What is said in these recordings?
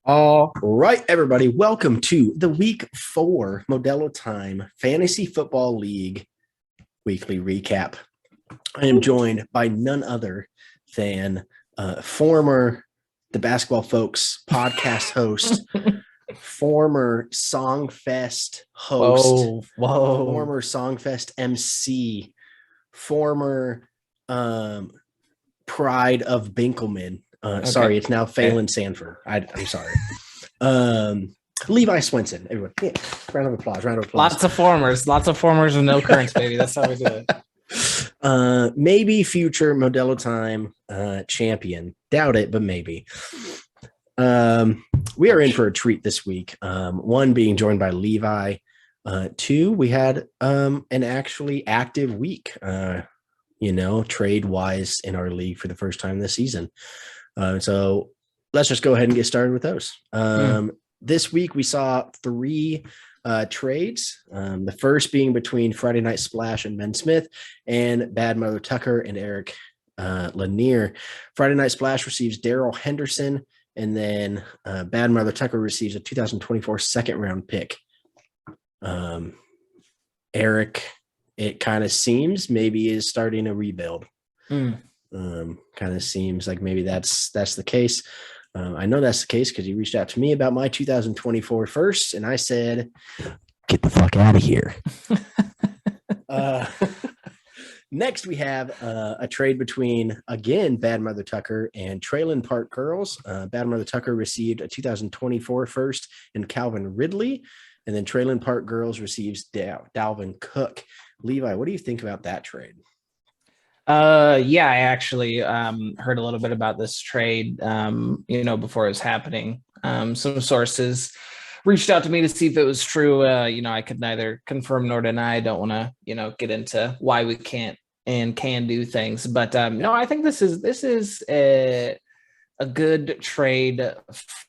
All right, everybody. Welcome to the Week 4 Modelo Time Fantasy Football League Weekly Recap. I am joined by none other than former The Basketball Folks podcast host, former Songfest host, former Songfest MC, former Pride of Benkelman. Sorry, it's now Phelan Sanford. I'm sorry. Levi Swenson. Everyone, yeah, round of applause. Lots of formers and no currents, baby. That's how we do it. Maybe future Modelo Time champion. Doubt it, but maybe. We are in for a treat this week. One, being joined by Levi. Two, we had an actually active week, trade-wise in our league for the first time this season. So let's just go ahead and get started with those. This week we saw three trades. The first being between Friday Night Splash and Ben Smith and Bad Mother Tucker and Eric Lanier. Friday Night Splash receives Daryl Henderson, and then Bad Mother Tucker receives a 2024 second round pick. Eric, it kind of seems maybe is starting a rebuild. Kind of seems like maybe that's the case. I know that's the case because he reached out to me about my 2024 first, and I said, "Get the fuck out of here." Next, we have a trade between, again, Bad Mother Tucker and Traylon Park Girls. Bad Mother Tucker received a 2024 first and Calvin Ridley, and then Traylon Park Girls receives Dalvin Cook. Levi, what do you think about that trade? I actually heard a little bit about this trade, before it was happening. Some sources reached out to me to see if it was true. I could neither confirm nor deny. I don't want to, get into why we can't and can do things. But no, I think this is a good trade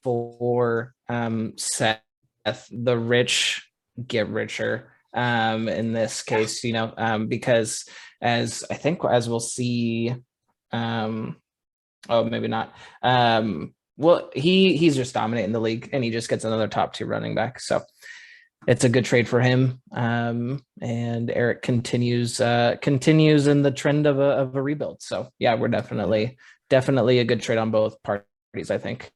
for Seth. The rich get richer in this case, because as we'll see, maybe not. Well, he's just dominating the league, and he just gets another top 2 running back. So it's a good trade for him. And Eric continues in the trend of a rebuild. So yeah, we're definitely a good trade on both parties, I think.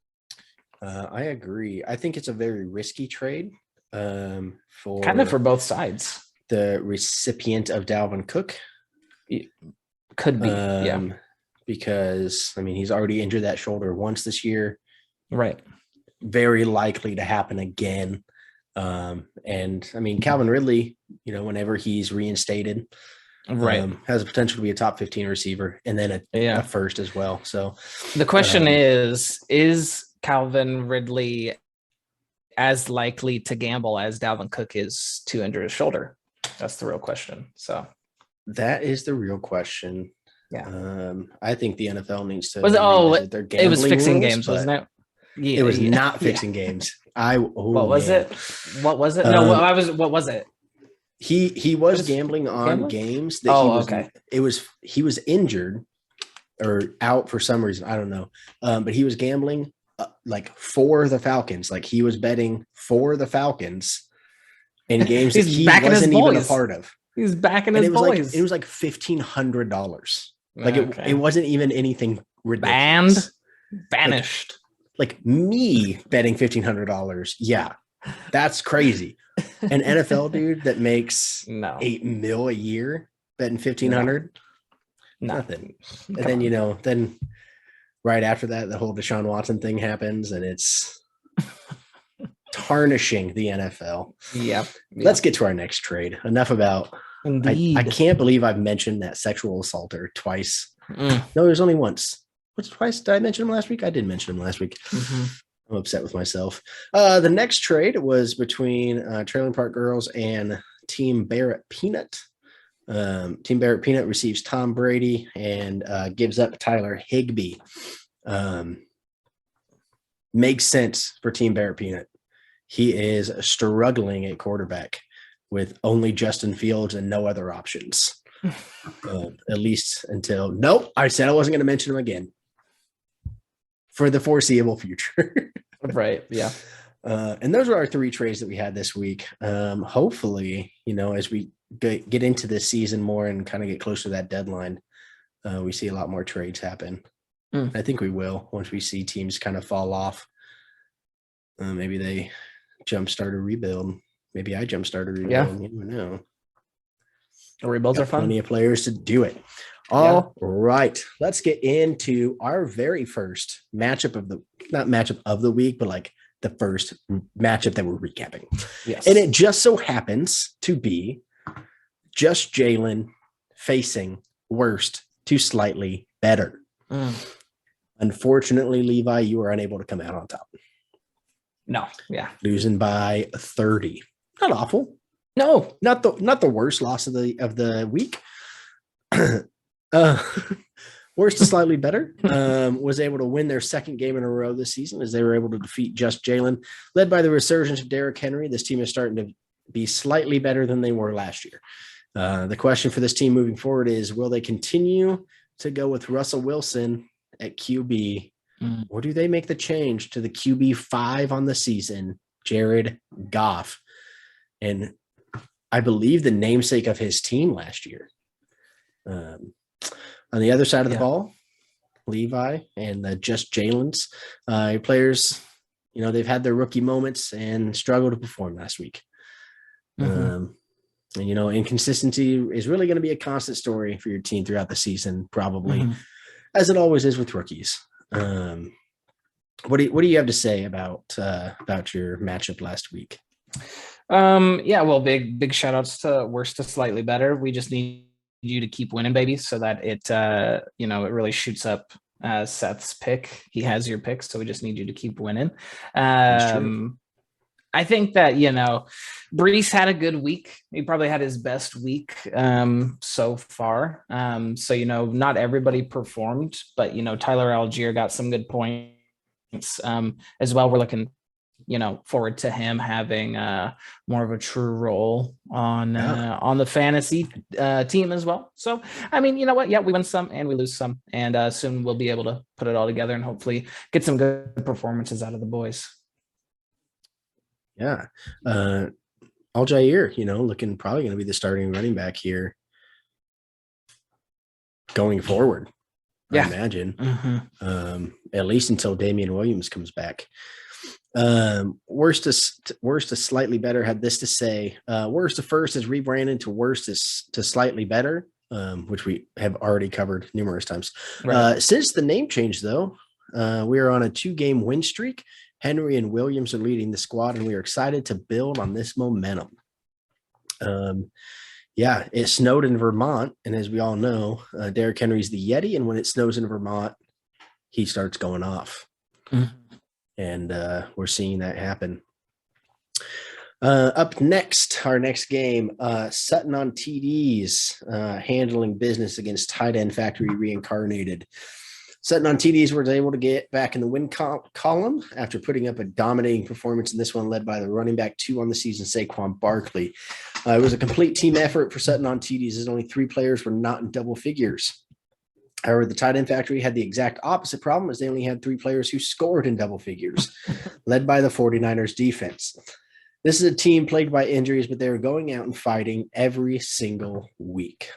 I agree. I think it's a very risky trade for both sides. The recipient of Dalvin Cook could be, because he's already injured that shoulder once this year, right? Very likely to happen again. And Calvin Ridley, whenever he's reinstated, right, has the potential to be a top 15 receiver, and then a first as well. So the question is Calvin Ridley as likely to gamble as Dalvin Cook is to injure his shoulder? That's the real question. So that is the real question. Yeah. I think the NFL needs to revisit their gambling it was fixing rules, games, wasn't it? Yeah, it was not fixing games. What was it? What was it? What was it? He was gambling on games that he was injured or out for some reason. I don't know. But he was gambling for the Falcons. Like he was betting for the Falcons in games that he wasn't even a part of. He's backing his boys. It was like $1,500. It wasn't even anything ridiculous. Banished. Like me betting $1,500. Yeah, that's crazy. An NFL dude that makes $8 million a year betting $1,500. Nothing. And then then right after that, the whole Deshaun Watson thing happens, and it's tarnishing the NFL. Yeah. Let's get to our next trade. Enough about. I can't believe I've mentioned that sexual assaulter twice. No, there's only once. What's twice? Did I mention him last week? I did mention him last week. Mm-hmm. I'm upset with myself. The next trade was between Traylon Park Girls and Team Barrett Peanut. Team Barrett Peanut receives Tom Brady and gives up Tyler Higbee. Makes sense for Team Barrett Peanut. He is struggling at quarterback with only Justin Fields and no other options. At least until I said I wasn't going to mention him again for the foreseeable future. Right. Yeah. And those are our 3 trades that we had this week. Hopefully, as we get into this season more and kind of get closer to that deadline, we see a lot more trades happen. I think we will once we see teams kind of fall off. Maybe they jumpstart a rebuild. Maybe I jumpstart a rebuild. Yeah. You never know. The rebuilds are fun. Plenty of players to do it. All right. Let's get into our very first matchup not matchup of the week, but like the first matchup that we're recapping. Yes. And it just so happens to be just Jalen facing worst to slightly better. Unfortunately, Levi, you were unable to come out on top. No. Yeah. Losing by 30. Not awful. No. Not the worst loss of the week. Worst to slightly better. Was able to win their second game in a row this season as they were able to defeat just Jalen. Led by the resurgence of Derrick Henry, this team is starting to be slightly better than they were last year. The question for this team moving forward is, will they continue to go with Russell Wilson at QB, or do they make the change to the QB 5 on the season, Jared Goff? And I believe the namesake of his team last year. On the other side of the ball, Levi and just Jalen's players, they've had their rookie moments and struggled to perform last week. And, inconsistency is really going to be a constant story for your team throughout the season, probably, as it always is with rookies. What do you have to say about your matchup last week? Well, big shout outs to worst to slightly better. We just need you to keep winning, baby, so that it it really shoots up Seth's pick. He has your pick, so we just need you to keep winning. I think that, Brees had a good week. He probably had his best week so far. Not everybody performed, but, Tyler Algier got some good points as well. We're looking, forward to him having more of a true role on the fantasy team as well. So, you know what? Yeah, we win some and we lose some. And soon we'll be able to put it all together and hopefully get some good performances out of the boys. Yeah. Algier, looking probably going to be the starting running back here going forward. I imagine. At least until Damian Williams comes back. Worst to slightly better had this to say. Worst to first is rebranded to worst to slightly better, which we have already covered numerous times. Right. Since the name change, though, we are on a 2-game win streak. Henry and Williams are leading the squad, and we are excited to build on this momentum. It snowed in Vermont, and as we all know, Derrick Henry's the Yeti, and when it snows in Vermont, he starts going off. And we're seeing that happen. Up next, our next game, Sutton on TDs, handling business against Tight End Factory Reincarnated. Sutton on TDs was able to get back in the win column after putting up a dominating performance in this one, led by the running back 2 on the season, Saquon Barkley. It was a complete team effort for Sutton on TDs, as only 3 players were not in double figures. However, the Tight End Factory had the exact opposite problem, as they only had 3 players who scored in double figures, led by the 49ers defense. This is a team plagued by injuries, but they were going out and fighting every single week.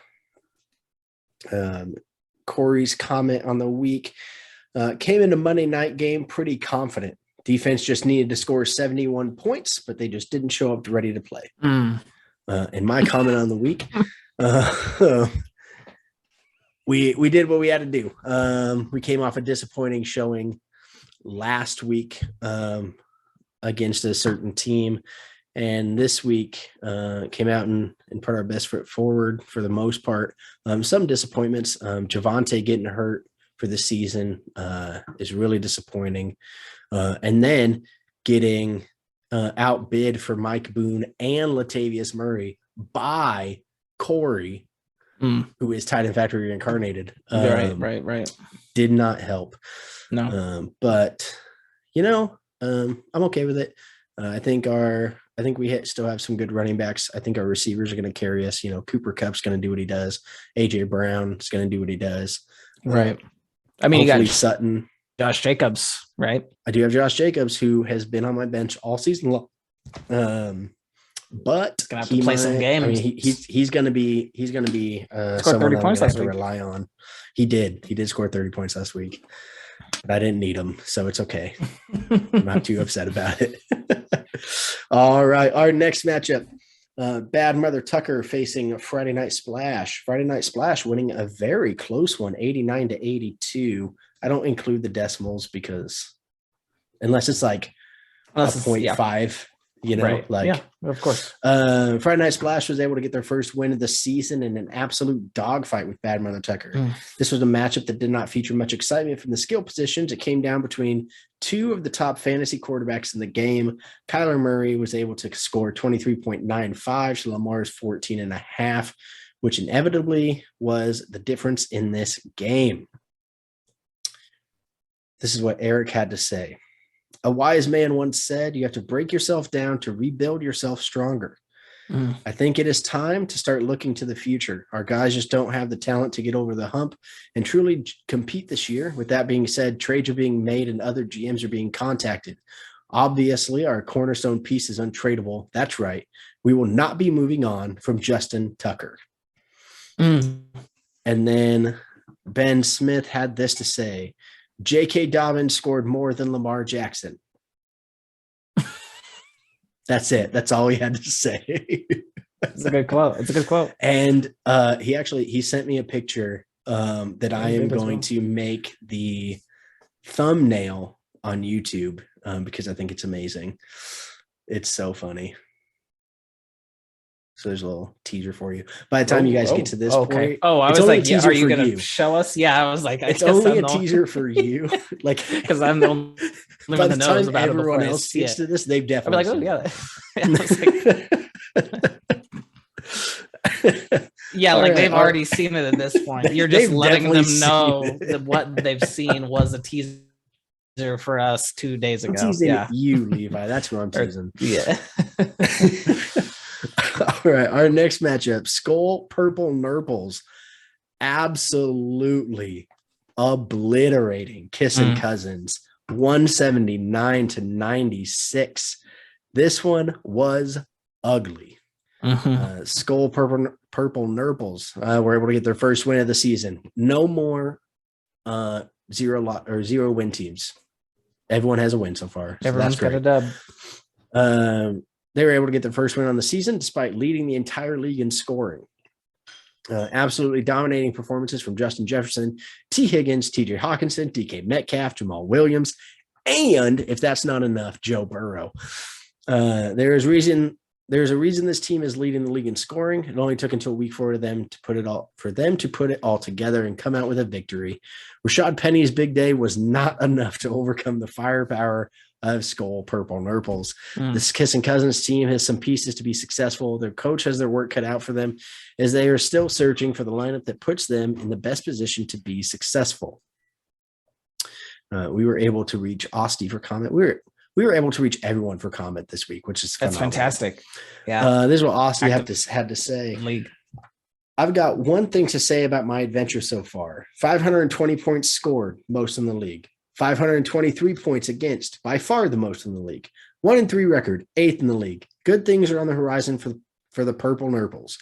Corey's comment on the week came into Monday night game pretty confident. Defense just needed to score 71 points, but they just didn't show up ready to play. And my comment on the week, we did what we had to do. We came off a disappointing showing last week against a certain team. And this week came out and put our best foot forward for the most part. Some disappointments. Javonte getting hurt for the season is really disappointing. And then getting outbid for Mike Boone and Latavius Murray by Corey, who is Tight End Factory Reincarnated. Right. Did not help. No. But, I'm okay with it. I think we still have some good running backs. I think our receivers are going to carry us. Cooper Kupp's going to do what he does. AJ Brown is going to do what he does. Right. Hopefully Sutton Josh Jacobs, right? I do have Josh Jacobs, who has been on my bench all season long. But gonna have to play some games. I mean, he's gonna be Scored 30 someone points I'm gonna have last to week. rely on. He did score 30 points last week, but I didn't need him, so it's okay. I'm not too upset about it. All right, our next matchup. Bad Mother Tucker facing Friday Night Splash. Friday Night Splash winning a very close one, 89-82. I don't include the decimals because unless it's like a 0.5, you know, right. like, yeah, of course. Friday Night Splash was able to get their first win of the season in an absolute dogfight with Bad Mother Tucker. This was a matchup that did not feature much excitement from the skill positions. It came down between two of the top fantasy quarterbacks in the game. Kyler Murray was able to score 23.95 to Lamar's 14.5, which inevitably was the difference in this game. This is what Eric had to say. A wise man once said, you have to break yourself down to rebuild yourself stronger. I think it is time to start looking to the future. Our guys just don't have the talent to get over the hump and truly compete this year. With that being said, trades are being made and other GMs are being contacted. Obviously, our cornerstone piece is untradeable. That's right. We will not be moving on from Justin Tucker. And then Ben Smith had this to say. J.K. Dobbins scored more than Lamar Jackson. That's it. That's all he had to say. It's a good quote. And he sent me a picture that I am going to make the thumbnail on YouTube because I think it's amazing. It's so funny. So there's a little teaser for you. By the time you guys get to this point, I was like, are you going to show us? Yeah, I was like, it's only a teaser for you, like because I'm the only one that knows about everyone else gets to this. They've definitely. I'll yeah, like they've already seen it at this point. You're just letting them know that what they've seen was a teaser for us 2 days ago. Yeah, you Levi. That's what I'm teasing. Yeah. All right, our next matchup, Skull Purple Nurples, absolutely obliterating Kissing Cousins, 179-96. This one was ugly. Skull Purple Nurples were able to get their first win of the season. No more zero win teams. Everyone has a win so far. So everyone's got a dub. They were able to get their first win on the season despite leading the entire league in scoring. Absolutely dominating performances from Justin Jefferson, T. Higgins, TJ Hawkinson, DK Metcalf, Jamal Williams, and if that's not enough, Joe Burrow. There's a reason this team is leading the league in scoring. It only took until week 4 for them to put it all together and come out with a victory. Rashad Penny's big day was not enough to overcome the firepower of Skull Purple Nurples. This Kissing Cousins team has some pieces to be successful. Their coach has their work cut out for them as they are still searching for the lineup that puts them in the best position to be successful. We were able to reach Osti for comment. We were able to reach everyone for comment this week, which is phenomenal. That's fantastic. Yeah. This is what Osti had to say. League. I've got one thing to say about my adventure so far. 520 points scored, most in the league. 523 points against, by far the most in the league. 1-3 record, 8th in the league. Good things are on the horizon for the Purple Nurples.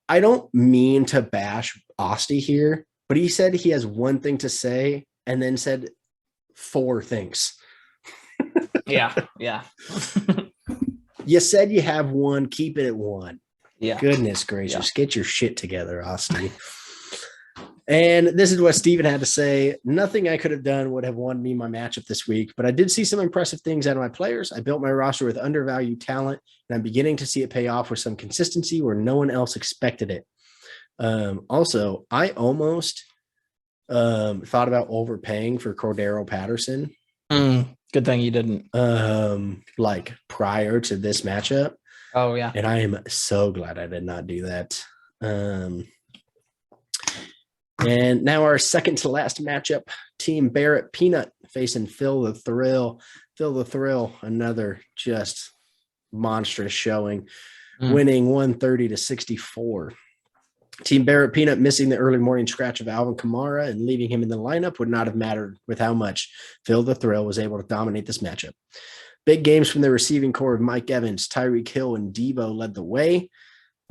I don't mean to bash Osti here, but he said he has one thing to say and then said 4 things. Yeah. You said you have one, keep it at 1. Yeah. Goodness gracious. Get your shit together, Osti. And this is what Steven had to say. Nothing I could have done would have won me my matchup this week, but I did see some impressive things out of my players. I built my roster with undervalued talent, and I'm beginning to see it pay off with some consistency where no one else expected it. Also, I almost thought about overpaying for Cordero Patterson. Good thing you didn't. Like prior to this matchup. Oh, yeah. And I am so glad I did not do that. And now our second to last matchup, Team Barrett Peanut facing Phil the Thrill. Phil the Thrill, another just monstrous showing, winning 130-64. Team Barrett Peanut missing the early morning scratch of Alvin Kamara and leaving him in the lineup would not have mattered with how much Phil the Thrill was able to dominate this matchup. Big games from the receiving core of Mike Evans, Tyreek Hill, and Debo led the way.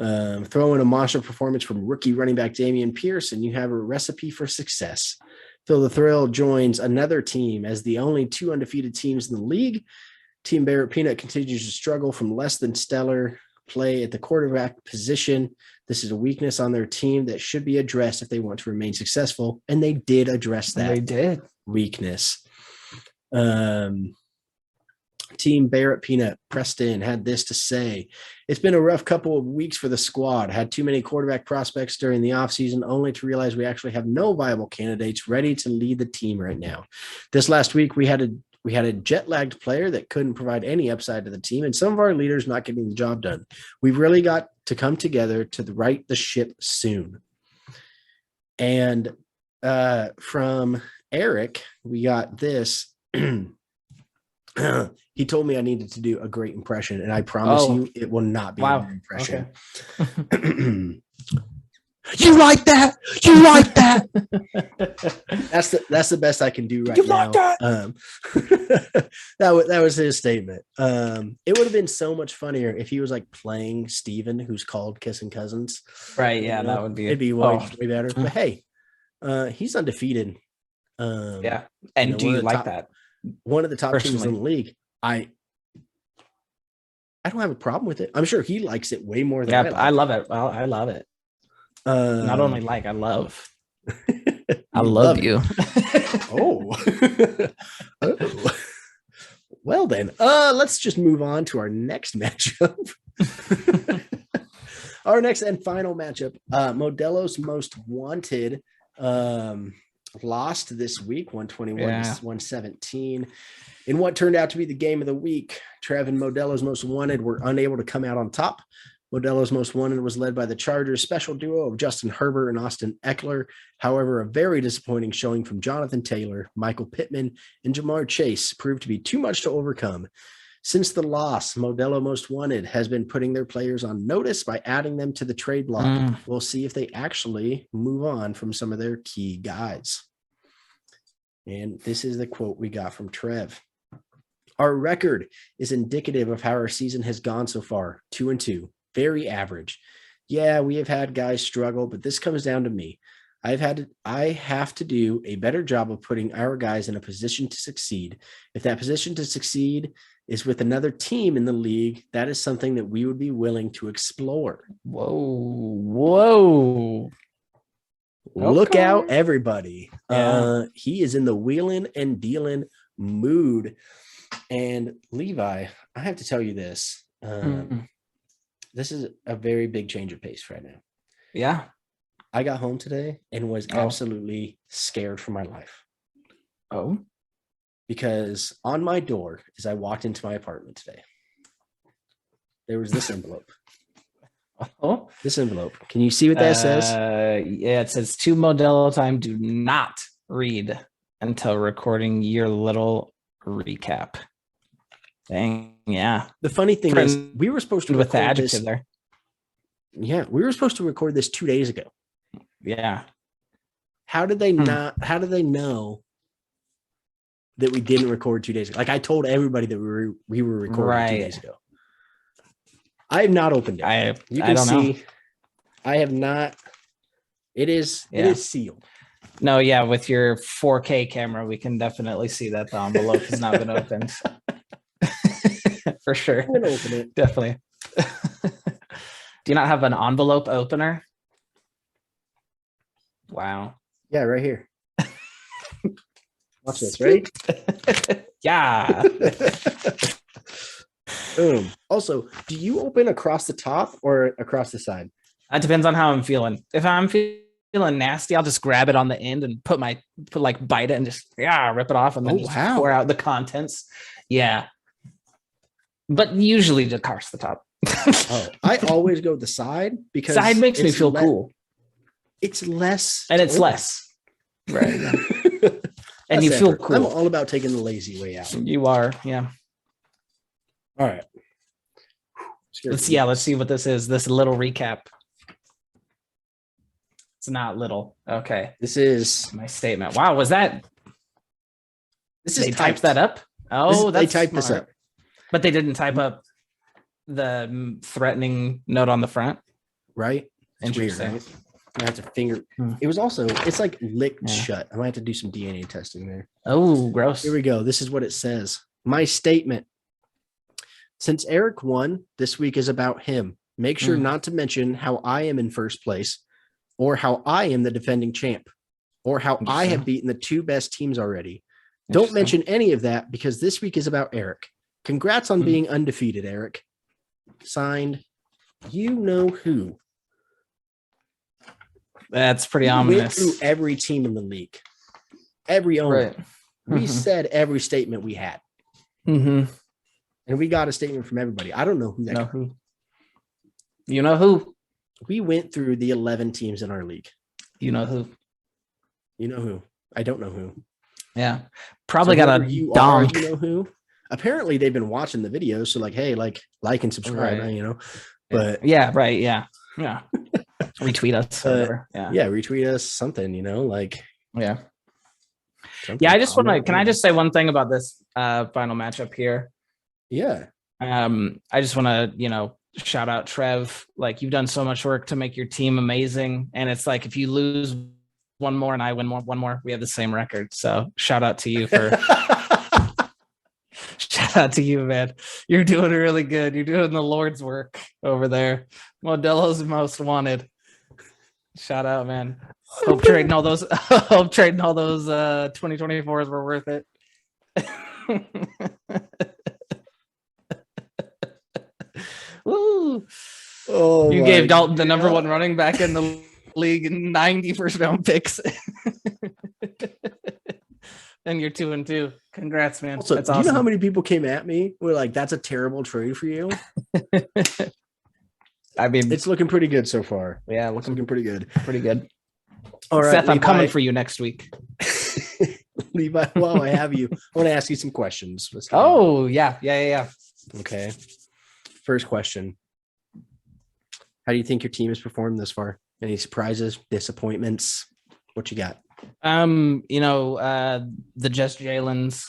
Throw in a monster performance from rookie running back Dameon Pierce, and you have a recipe for success. Phil the Thrill joins another team as the only 2 undefeated teams in the league. Team Barrett Peanut continues to struggle from less than stellar play at the quarterback position. This is a weakness on their team that should be addressed if they want to remain successful, and they did address that. They did. Weakness. Team Barrett Peanut pressed in, had this to say. It's been a rough couple of weeks for the squad. Had too many quarterback prospects during the offseason, only to realize we actually have no viable candidates ready to lead the team right now. This last week, we had a jet-lagged player that couldn't provide any upside to the team, and some of our leaders not getting the job done. We've really got to come together to right the ship soon. And from Eric, we got this. He told me I needed to do a great impression, and I promise you it will not be a great impression. Okay. You like that? You like that? That's the best I can do right now. You like that? That was his statement. It would have been so much funnier if he was like playing Steven, who's called Kissing Cousins. Right, yeah, that would be it'd be way better. But hey, he's undefeated. Yeah. And do you like that? One of the top teams in the league. I don't have a problem with it. I'm sure he likes it way more than I love it. Well, I love it. Not only like, I love. I love you. Oh. Well then, let's just move on to our next matchup. Our next and final matchup, Modelo's Most Wanted lost this week, 121-117. In what turned out to be the game of the week, Trev and Modelo's Most Wanted were unable to come out on top. Modelo's Most Wanted was led by the Chargers special duo of Justin Herbert and Austin Eckler. However, a very disappointing showing from Jonathan Taylor, Michael Pittman, and Jamar Chase proved to be too much to overcome. Since the loss, Modelo Most Wanted has been putting their players on notice by adding them to the trade block. We'll see if they actually move on from some of their key guys. And this is the quote we got from Trev. Our record is indicative of how our season has gone so far, 2-2. Very average. Yeah, we have had guys struggle, but this comes down to me. I have to do a better job of putting our guys in a position to succeed. If that position to succeed is with another team in the league, that is something that we would be willing to explore. Whoa. Look out, everybody. Yeah. He is in the wheeling and dealing mood. And Levi, I have to tell you this. This is a very big change of pace right now. Yeah. I got home today and was absolutely scared for my life. Oh. Because on my door, as I walked into my apartment today, there was this envelope. Oh. This envelope. Can you see what that says? Yeah, it says to Modelo time, do not read until recording your little recap. Dang, yeah. The funny thing is, we were supposed to with the record adjective this. There. Yeah, we were supposed to record this 2 days ago. Yeah. How did they not? How did they know that we didn't record 2 days ago? Like I told everybody that we were recording 2 days ago. I have not opened it. You can see. I have not. It is sealed. No, yeah, with your 4K camera, we can definitely see that the envelope has not been opened. For sure. I'm gonna open it. Definitely. Do you not have an envelope opener? Wow. Yeah, right here. Watch this, right? Yeah. Boom. Also, do you open across the top or across the side? That depends on how I'm feeling. If I'm feeling nasty, I'll just grab it on the end and bite it and just rip it off and then pour out the contents. Yeah. But usually just across the top. I always go the side because side makes me feel cool. It's less. And it's less. Right. And you feel cool. I'm all about taking the lazy way out. You are, yeah. All right. Let's see what this is. This little recap. It's not little. Okay. This is My statement. Wow, was that? This is They typed that up? Oh, that's they typed smart. this up. But they didn't type up the threatening note on the front. Right? It's Interesting. weird, right? I have to finger. It was also, it's like licked shut. I might have to do some DNA testing there. Oh, gross. Here we go. This is what it says. My statement. Since Eric won, this week is about him. Make sure not to mention how I am in first place, or how I am the defending champ, or how I have beaten the two best teams already. Don't mention any of that because this week is about Eric. Congrats on being undefeated, Eric. Signed, you know who. That's pretty ominous. Went through every team in the league, every owner. Right. We said every statement we had, and we got a statement from everybody. I don't know who that. Know who? You know who? We went through the 11 teams in our league. You know who? You know who? I don't know who. Yeah, probably so got a donk. You know who? Apparently, they've been watching the videos, so like, hey, like and subscribe, right. You know. But yeah, right, yeah. Retweet us, yeah, retweet us something, you know, like yeah. I just want to. Can I just say one thing about this final matchup here? Yeah. I just want to, shout out Trev. Like, you've done so much work to make your team amazing, and it's like if you lose one more and I win one more, we have the same record. So shout out to you for. Shout out to you, man. You're doing really good. You're doing the Lord's work over there. Modelo's most wanted. Shout out, man. Hope trading all those 2024s were worth it. Woo. Oh, you gave Dalton the number one running back in the league in 90 first round picks. And you're 2-2. Congrats, man. Also, that's awesome. Do you know how many people came at me? We're like, that's a terrible trade for you. I mean, it's looking pretty good so far. Yeah, looking pretty good. Pretty good. All right, Seth, Levi, I'm coming for you next week. Levi, while I have you, I want to ask you some questions. Oh, yeah. Okay. First question. How do you think your team has performed this far? Any surprises, disappointments? What you got? The Just Jalen's,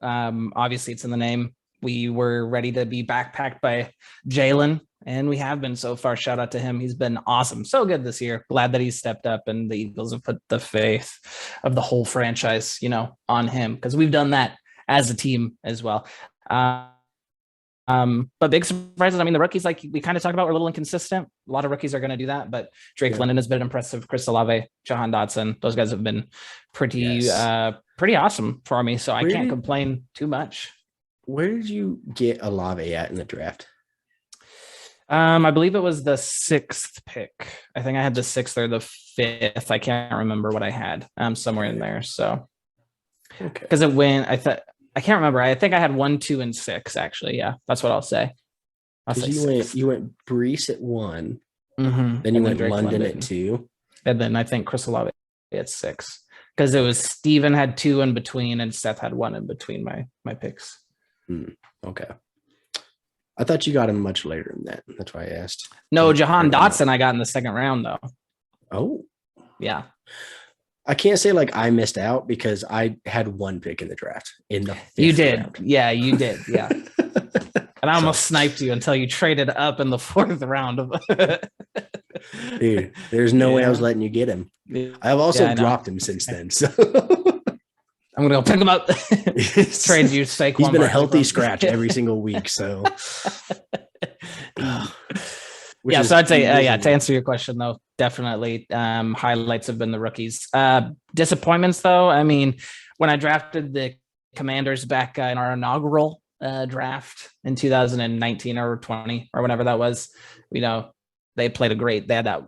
obviously it's in the name. We were ready to be backpacked by Jalen, and we have been so far. Shout out to him. He's been awesome. So good this year. Glad that he's stepped up and the Eagles have put the faith of the whole franchise, on him, because we've done that as a team as well. But big surprises. I mean, the rookies, like we kind of talked about, were a little inconsistent. A lot of rookies are going to do that, but Drake London has been impressive. Chris Olave, Jahan Dotson, those guys have been pretty awesome for me. So I can't complain too much. Where did you get Olave at in the draft? I believe it was the 6th pick. I think I had the 6th or the 5th. I can't remember what I had. Somewhere in there. So because it went, I can't remember. I think I had 1, 2, and 6 actually. Yeah, that's what I'll say. You went Brees at 1, then you went London at 2, and then I think Chris Olave at 6, because it was Steven had 2 in between and Seth had 1 in between my picks. Okay. I thought you got him much later than that. That's why I asked. No, Jahan Dotson I got in the 2nd round though. Oh, yeah. I can't say like I missed out because I had 1 pick in the draft in the 5th You did. round. Yeah, you did. Yeah. And I almost sniped you until you traded up in the 4th round. Dude, there's no way I was letting you get him. I've also dropped him since then. So I'm going to go pick him up. Trade you. Saquon. He's been a healthy scratch every single week. So so I'd say, to answer your question though, definitely highlights have been the rookies. Disappointments though, I mean, when I drafted the Commanders back in our inaugural draft in 2019 or 20 or whenever that was, they played they had that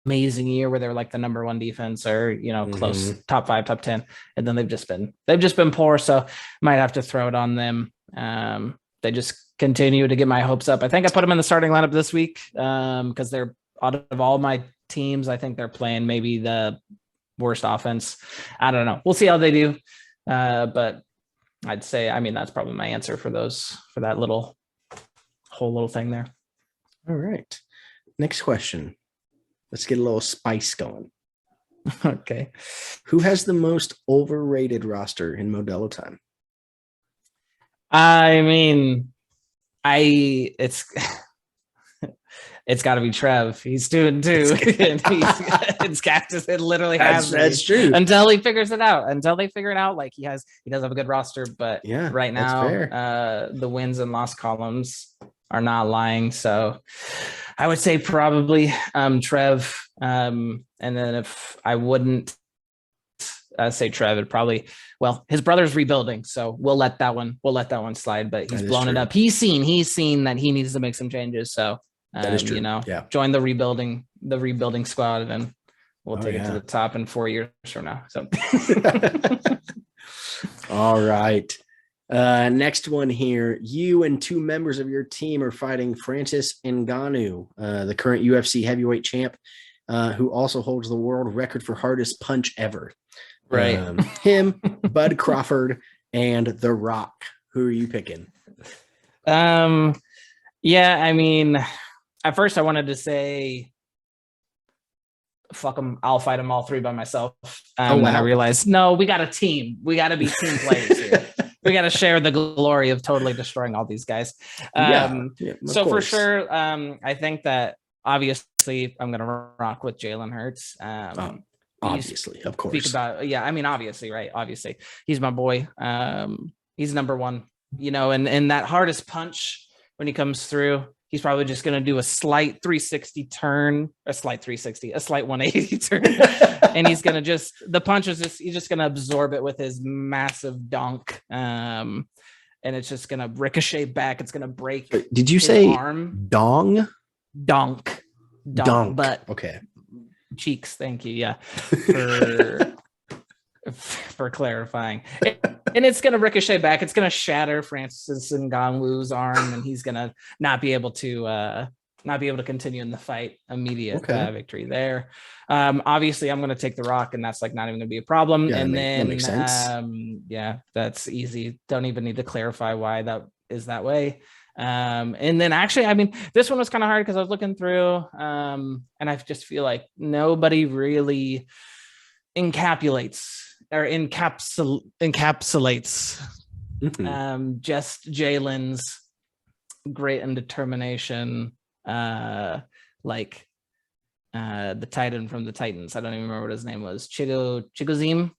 amazing year where they were like the number 1 defense or, close top 5, top 10. And then they've just been poor. So might have to throw it on them. They just continue to get my hopes up. I think I put them in the starting lineup this week because they're out of all my teams. I think they're playing maybe the worst offense. I don't know. We'll see how they do. But I'd say, that's probably my answer for that whole little thing there. All right. Next question. Let's get a little spice going. Okay. Who has the most overrated roster in Modelo time? I mean, it's it's got to be Trev. He's 2-2, and it's Cactus. It literally has. That's true. Until he figures it out. Until they figure it out, like he does have a good roster, but yeah, right now, the wins and loss columns are not lying. So I would say probably Trev. And then if I wouldn't say Trev, it'd probably, well, his brother's rebuilding, so we'll let that one slide. But he's blown it up. He's seen that he needs to make some changes. So that is true. Join the rebuilding squad, and we'll take it to the top in 4 years from now. So all right. Next one here. You and two members of your team are fighting Francis Ngannou, the current UFC heavyweight champ, who also holds the world record for hardest punch ever. Right. Him, Bud Crawford, and The Rock. Who are you picking? Yeah, I mean, at first I wanted to say fuck them, I'll fight them all three by myself. Then I realized, no, we got a team. We got to be team players here. We got to share the glory of totally destroying all these guys. So for sure, I think that obviously I'm going to rock with Jalen Hurts. Obviously, of course. Obviously, right? Obviously, he's my boy. He's number one, and that hardest punch when he comes through, he's probably just going to do a slight 360 turn, a slight 180 turn. And he's going to the punch is he's just going to absorb it with his massive dunk. And it's just going to ricochet back. It's going to break. Did you say arm? Dong? Dunk. But okay. Cheeks. Thank you. Yeah. For clarifying. And it's going to ricochet back. It's going to shatter Francis Ngannou's arm, and he's going to not be able to continue in the fight. Immediate victory there. Obviously, I'm going to take The Rock, and that's like not even going to be a problem. Yeah, and that makes sense. That's easy. Don't even need to clarify why that is that way. And then actually, I mean, this one was kind of hard because I was looking through, and I just feel like nobody really encapsulates just Jalen's grit and determination, the Titan from the Titans. I don't even remember what his name was. Chigozim.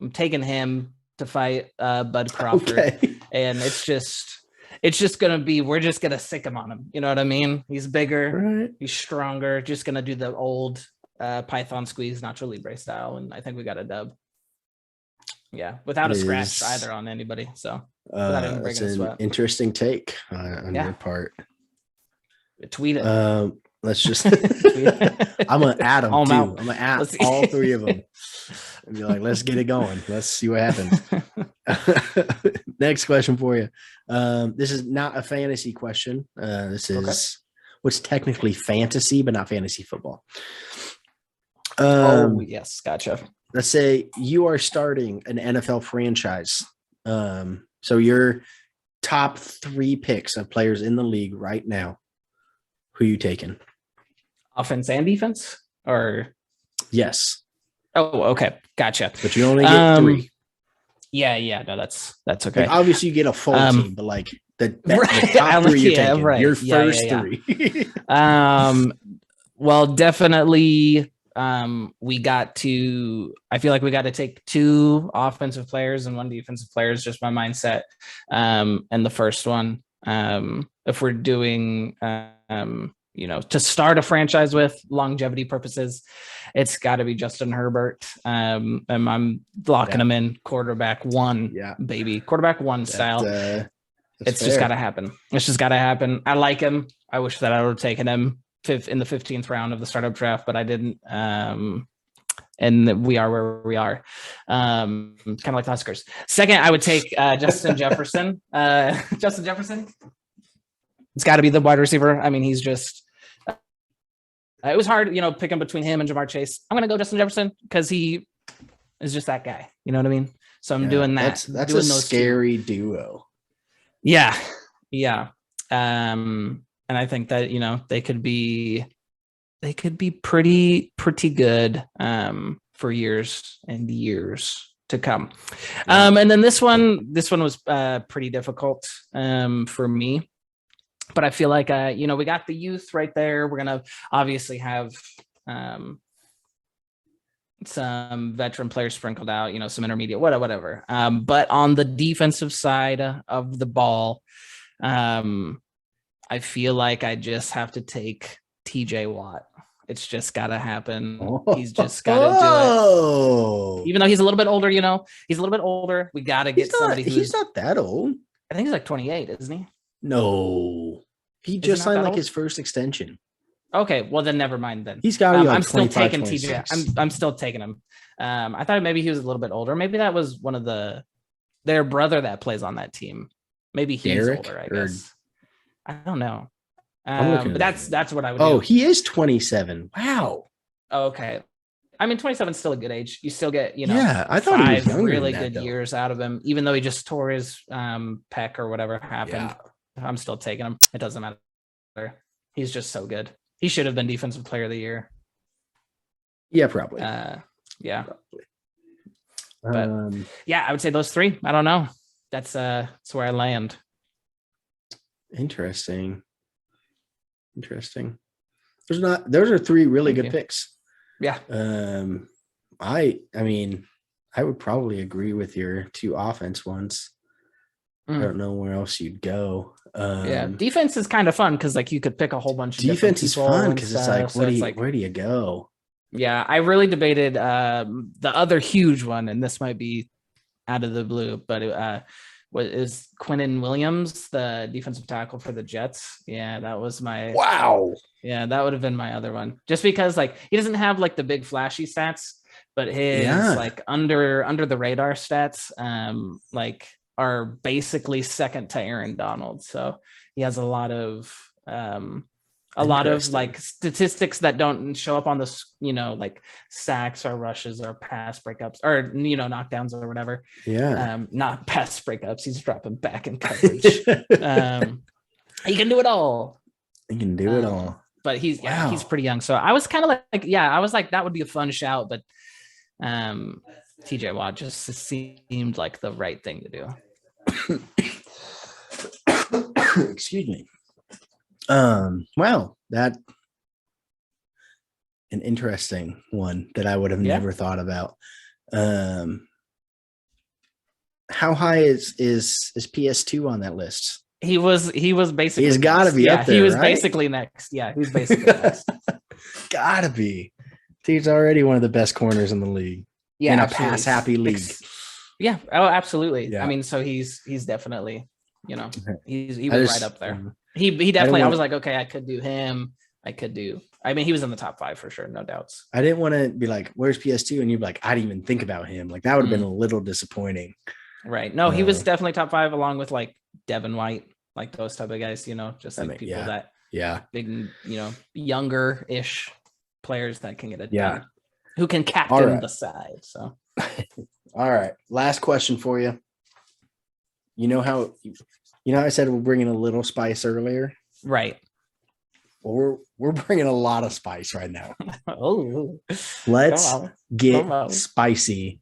I'm taking him to fight Bud Crawford, and it's just gonna be, we're just gonna sick him on him. You know what I mean? He's bigger, right. He's stronger. Just gonna do the old Python squeeze, Nacho Libre style, and I think we got a dub. Yeah, without a scratch either on anybody. So that's an interesting take on your part. Tweet it. Let's just. I'm gonna add them too. I'm gonna add all three of them and be like, "Let's get it going. Let's see what happens." Next question for you. This is not a fantasy question. This is what's technically fantasy, but not fantasy football. Yes, gotcha. Let's say you are starting an NFL franchise. So your top 3 picks of players in the league right now, who are you taking? Offense and defense? Or yes. Oh, okay. Gotcha. But you only get 3. Yeah. No, that's okay. Like, obviously you get a full team, but like the top 3 you're taking, your first 3. Well, definitely I feel like we got to take 2 offensive players and 1 defensive player is just my mindset. And the first one, if we're doing, to start a franchise with longevity purposes, it's got to be Justin Herbert. And I'm locking him in quarterback 1, baby, quarterback 1 style. It's fair. Just got to happen. It's just got to happen. I like him. I wish that I would have taken him in the 15th round of the startup draft, but I didn't. And we are where we are. Kind of like the Huskers. Second, I would take Justin Jefferson. Justin Jefferson. It's got to be the wide receiver. I mean, he's just. It was hard, picking between him and Jamar Chase. I'm going to go Justin Jefferson because he is just that guy. You know what I mean? So I'm doing that. That's a scary duo. Yeah. And I think that, they could be they could be pretty good for years and years to come. And then this one was pretty difficult for me. But I feel like we got the youth right there. We're gonna obviously have some veteran players sprinkled out, some intermediate, whatever. But on the defensive side of the ball, I feel like I just have to take TJ Watt. It's just got to happen. He's just got to do it. Even though he's a little bit older, he's a little bit older. We got to get somebody he's not that old. I think he's like 28, isn't he? No. He just signed like his first extension. Okay, well then never mind then. He's got to be like I'm still taking 26. TJ. I'm still taking him. I thought maybe he was a little bit older. Maybe that was one of their brother that plays on that team. Maybe he's Derek, older, I guess. I don't know. But that's what I would do. Oh, he is 27. Wow. Okay. I mean, 27 is still a good age. You still get, I thought 5 he was younger really than that, good years out of him, even though he just tore his pec or whatever happened. Yeah. I'm still taking him. It doesn't matter. He's just so good. He should have been defensive player of the year. Yeah, probably. Yeah. Probably. But yeah, I would say those three. I don't know. That's where I land. Interesting. Those are 3 really good picks. Yeah. I mean, I would probably agree with your 2 offense ones. I don't know where else you'd go. Yeah, defense is kind of fun because like you could pick a whole bunch of defense is fun because it's like where do you go? Yeah, I really debated the other huge one, and this might be out of the blue, but what is Quinnen Williams, the defensive tackle for the Jets? Yeah, that was my wow. Yeah, that would have been my other one. Just because like he doesn't have like the big flashy stats, but his like under the radar stats, like are basically second to Aaron Donald. So he has a lot of like statistics that don't show up on the, like sacks or rushes or pass breakups or, knockdowns or whatever. Yeah. Not pass breakups. He's dropping back in coverage. He can do it all. He can do it all. But he's pretty young. So I was kind of I was like, that would be a fun shout, but TJ Watt just seemed like the right thing to do. Excuse me. Wow, that an interesting one that I would have never thought about. How high is PS2 on that list? He was basically. He's got to be up there. He was right? basically next. Yeah, he was basically next. Gotta be. He's already one of the best corners in the league. Yeah, in a pass happy league. Yeah. Oh, absolutely. Yeah. I mean, so he's definitely, he was right up there. He definitely. I was like, okay, I could do him. I mean, he was in the top 5 for sure, no doubts. I didn't want to be like, where's PS2? And you'd be like, I didn't even think about him. Like that would have been a little disappointing. Right. No, he was definitely top 5 along with like Devin White, like those type of guys, just like people that big, younger-ish players that can get it done, who can captain the side. So all right. Last question for you. You know how I said we're bringing a little spice earlier? Right. Well, we're bringing a lot of spice right now. Oh, let's get spicy.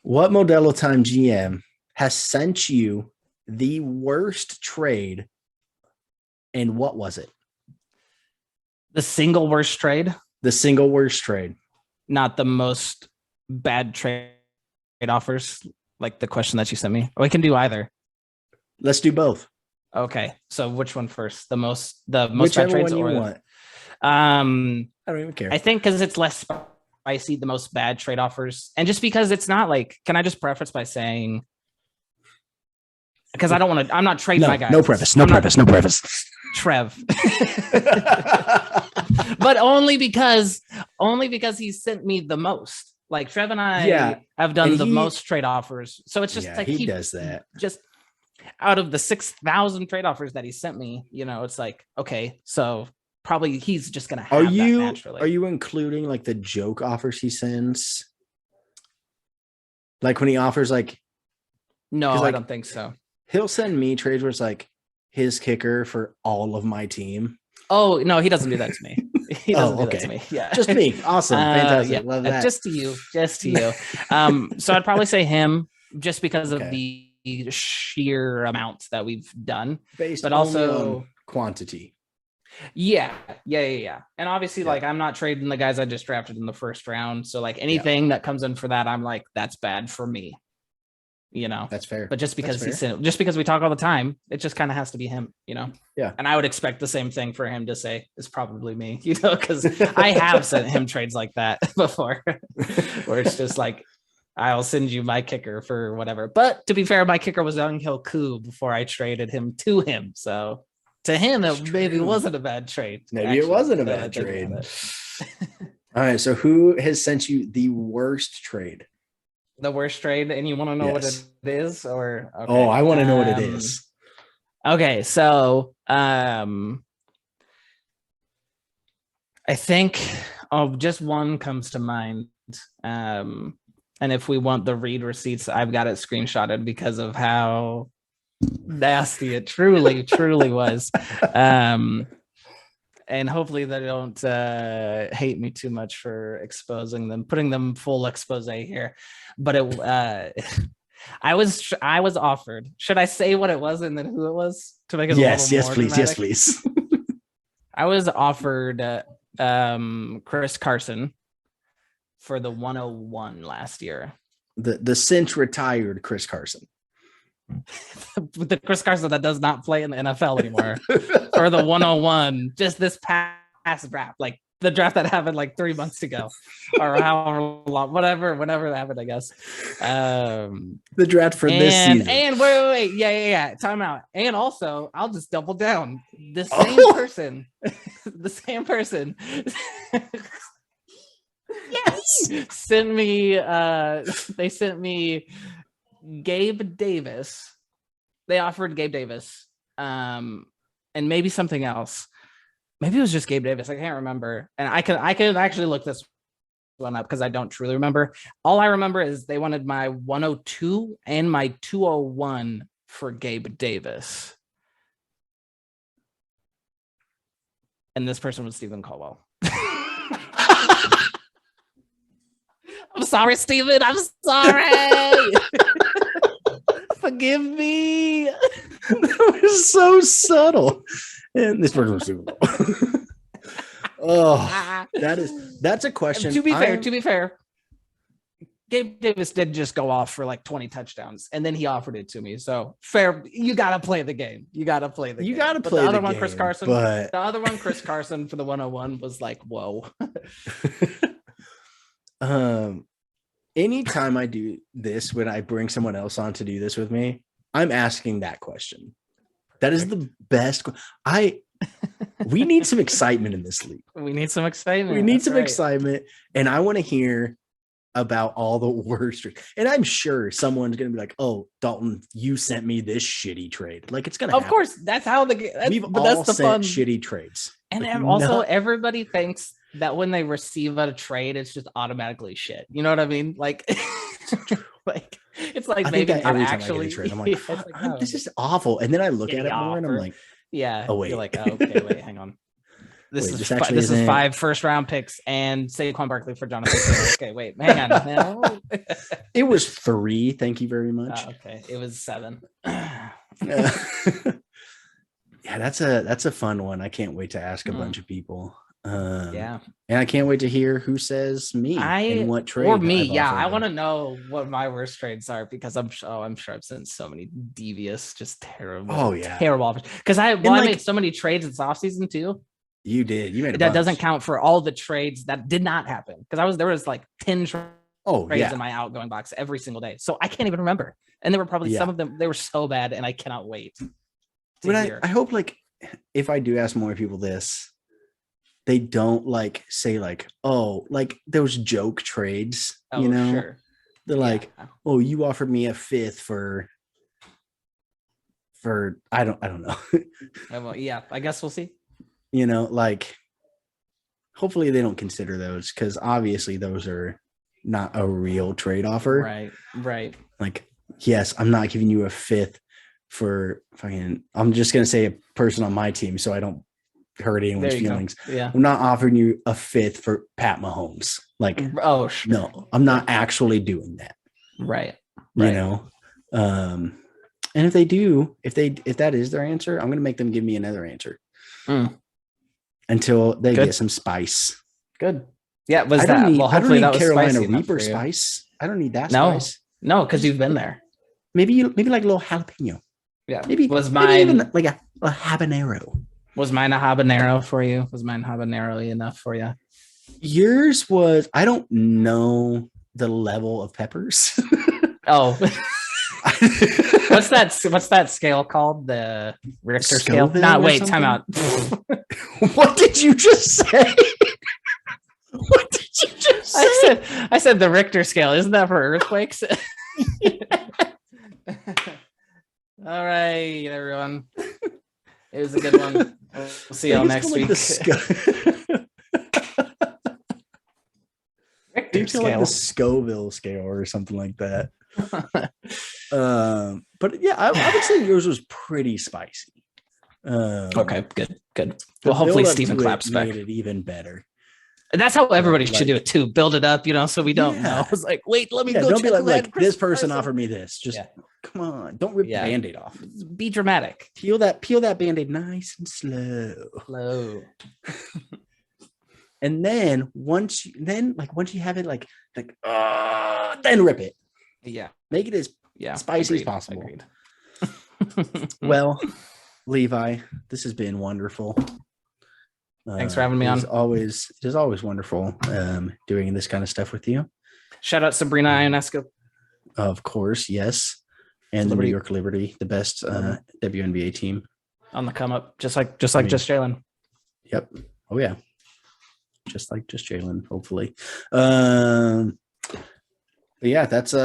What Modelo Time GM has sent you the worst trade, and what was it? The single worst trade? The single worst trade. Not the most bad trade offers, like the question that you sent me. We can do either. Let's do both. Okay. So which one first? The most bad trades, one you want. I don't even care. I think because it's less spicy, the most bad trade offers, and just because it's not like, can I just preface by saying, because I don't want to, I'm not trading my guys. No preface. Trev. But only because he sent me the most. Like Trev and I have done the most trade offers. So it's just like he does that. Just out of the 6,000 trade offers that he sent me, it's like, okay, so probably he's just gonna have that naturally. Are you including like the joke offers he sends? Like when he offers like, no, I don't think so. He'll send me trades where it's like, his kicker for all of my team. Oh no, he doesn't do that to me. He doesn't do that to me. Yeah, just me. Awesome, fantastic, yeah, love that. Just to you. So I'd probably say him just because of the sheer amount that we've done, but also on quantity. Yeah. And obviously, like, I'm not trading the guys I just drafted in the first round. So like anything that comes in for that, I'm like, that's bad for me. That's fair. But just because just because we talk all the time, it just kind of has to be him. Yeah. And I would expect the same thing for him to say it's probably me. Because I have sent him trades like that before, where it's just like, I'll send you my kicker for whatever. But to be fair, my kicker was Young-Hil Koo before I traded him to him. So to him, it maybe wasn't a bad trade. Maybe it wasn't a bad trade. All right. So who has sent you the worst trade? The worst trade, and you want to know what it is, or okay. Oh, I want to know what it is. Okay, so I think just one comes to mind. And if we want the read receipts, I've got it screenshotted because of how nasty it truly was. And hopefully they don't hate me too much for exposing them, putting them full expose here. But I was offered. Should I say what it was and then who it was to make it a little more dramatic? Yes, please. I was offered Chris Carson for the 101 last year. The since retired Chris Carson. The Chris Carson that does not play in the NFL anymore for the 101, just this past draft, like the draft that happened like 3 months ago, or however long, whenever that happened, I guess. The draft for this season. And wait, yeah. Time out. And also, I'll just double down. The same person, the same person. Yes, sent me. They sent me Gabe Davis. They offered Gabe Davis, and maybe something else. Maybe it was just Gabe Davis. I can't remember. And I can actually look this one up because I don't truly remember. All I remember is they wanted my 102 and my 201 for Gabe Davis. And this person was Stephen Caldwell. I'm sorry, Stephen. I'm sorry. Forgive me. That was so subtle. And this person was Super Bowl. Oh, that's a question. To be fair, Gabe Davis did just go off for like 20 touchdowns, and then he offered it to me. So fair, you gotta play the game. The other one, Chris Carson. The other one, Chris Carson for the 101 was like, whoa. Anytime I do this, when I bring someone else on to do this with me, I'm asking that question. That is the best. We need some excitement in this league. We need some excitement. Excitement. And I want to hear about all the worst. And I'm sure someone's going to be like, oh, Dalton, you sent me this shitty trade. Like, it's going to happen. Of course. That's how we've all sent shitty trades. And like, also everybody thinks that when they receive a trade, it's just automatically shit. You know what I mean? Like, it's like I maybe think that every time actually. I get a trade, I'm like, this is awful. And then I look at it more and I'm like, oh wait, you're like, oh, okay, wait, hang on. This is 5 first-round picks and Saquon Barkley for Jonathan Taylor. Okay, wait, hang on. No. It was 3. Thank you very much. Okay, it was 7. Yeah, that's a fun one. I can't wait to ask a bunch of people. And I can't wait to hear who says me and what trade or me. Yeah, I want to know what my worst trades are because I'm sure I've sent so many devious, just terrible. Terrible offers. Because I made so many trades this offseason too. You did. You made that doesn't count for all the trades that did not happen because there was like 10 trades in my outgoing box every single day. So I can't even remember. And there were probably some of them. They were so bad, and I cannot wait. But I hope like if I do ask more people this, they don't like say like, oh, like those joke trades, you know, sure. They're like, oh, you offered me a 5th for I don't know. Well, yeah, I guess we'll see. You know, like hopefully they don't consider those because obviously those are not a real trade offer. Right. Like, yes, I'm not giving you a 5th for fucking, I'm just going to say a person on my team so I don't hurt anyone's feelings. Yeah. I'm not offering you a fifth for Pat Mahomes. Like, oh, sure. No, I'm not actually doing that. Right. You know? And if they do, if that is their answer, I'm going to make them give me another answer until they get some spice. Good. Yeah. Was that? Well, hopefully I don't need that was Carolina spicy Reaper spice. I don't need that no. spice. No, because you've been there. Maybe like a little jalapeno. Yeah. Maybe even like a habanero. Was mine a habanero for you? Was mine habanero enough for you? Yours was, I don't know the level of peppers. Oh. What's that scale called? The Richter scale? No, wait, time out. What did you just say? What did you just say? I said the Richter scale. Isn't that for earthquakes? All right, everyone. It was a good one. We'll see y'all next week. Richter scale. Like the Scoville scale or something like that. But yeah, I would say yours was pretty spicy. Okay, good. Well, hopefully Stephen claps back. Made it even better. And that's how everybody should do it too. Build it up, so we don't know. It's like, wait, let me go. Don't be like this person offered me this. Just come on, don't rip the Band-Aid off. Be dramatic. Peel that Band-Aid nice and slow. And then once you have it then rip it. Yeah. Make it as spicy as possible. Well, Levi, this has been wonderful. Thanks for having me on. It is always wonderful doing this kind of stuff with you. Shout out Sabrina Ionescu. Of course, yes. And Liberty. The New York Liberty, the best WNBA team. On the come up, just like Jalen. Yep. Oh yeah. Just like Jalen, hopefully. But yeah, that's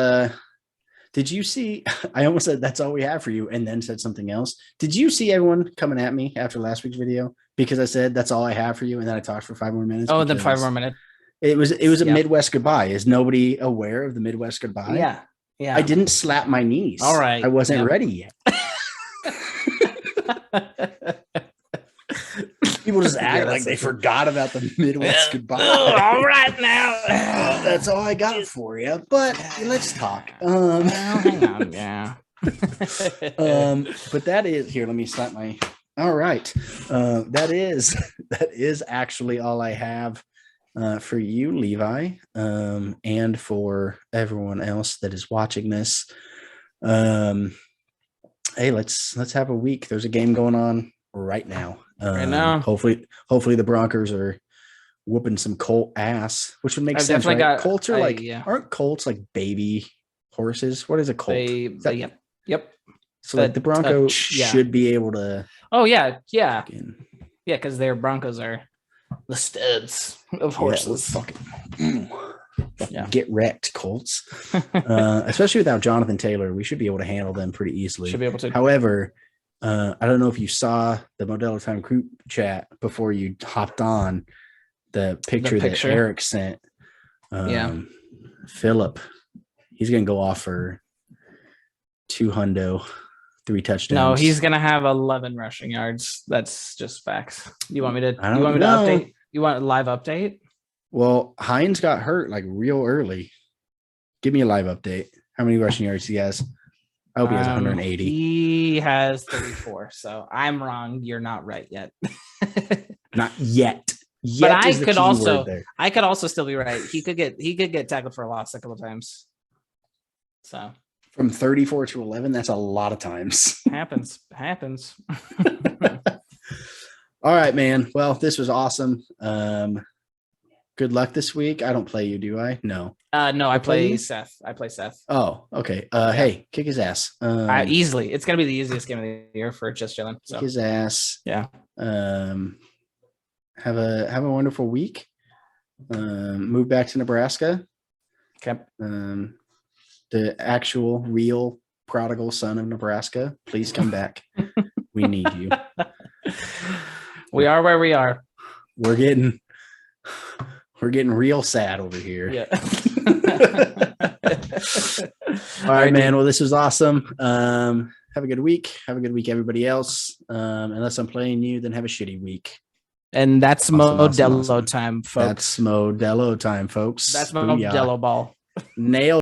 did you see, I almost said that's all we have for you and then said something else. Did you see everyone coming at me after last week's video? Because I said that's all I have for you, and then I talked for 5 more minutes. Oh, and then 5 more minutes. It was a Midwest goodbye. Is nobody aware of the Midwest goodbye? Yeah. I didn't slap my knees. All right. I wasn't ready yet. People just act like they forgot about the Midwest goodbye. All right now. That's all I got for you. But let's talk. Hang on. Yeah. But that is here. Let me slap my. All right. That is actually all I have for you, Levi, and for everyone else that is watching this. Hey, let's have a week. There's a game going on right now. Hopefully the Broncos are whooping some Colt ass, which would make sense. Right? Colts are aren't Colts like baby horses? What is a Colt? Yep. So the Broncos should be able to. Oh yeah. Because their Broncos are the studs of horses. Get wrecked, Colts. Especially without Jonathan Taylor, we should be able to handle them pretty easily. Should be able to. However, I don't know if you saw the Modelo Time group chat before you hopped on. The picture that Eric sent. Phillip, he's gonna go off for 200, 3 touchdowns. No, he's gonna have 11 rushing yards. That's just facts. You want me to update? You want a live update? Well, Hines got hurt like real early. Give me a live update. How many rushing yards he has? I hope he has 180. He has 34. So I'm wrong. You're not right yet. Not yet. But I could also still be right. He could get tackled for a loss a couple of times. So from 34 to 11, that's a lot of times. Happens. All right, man. Well, this was awesome. Good luck this week. I don't play you, do I? No. No, I play Seth. Oh, okay. Hey, kick his ass. Easily. It's gonna be the easiest game of the year for just Jalen. So. Kick his ass. Yeah. Have a wonderful week. Move back to Nebraska. Okay. The actual real prodigal son of Nebraska. Please come back. We need you. We are where we are. We're getting real sad over here. Yeah. All right, man. Well, this was awesome. Have a good week. Have a good week, everybody else. Unless I'm playing you, then have a shitty week. And that's Awesome. Modelo time, folks. That's Modelo time, folks. That's Modelo ball. Nailed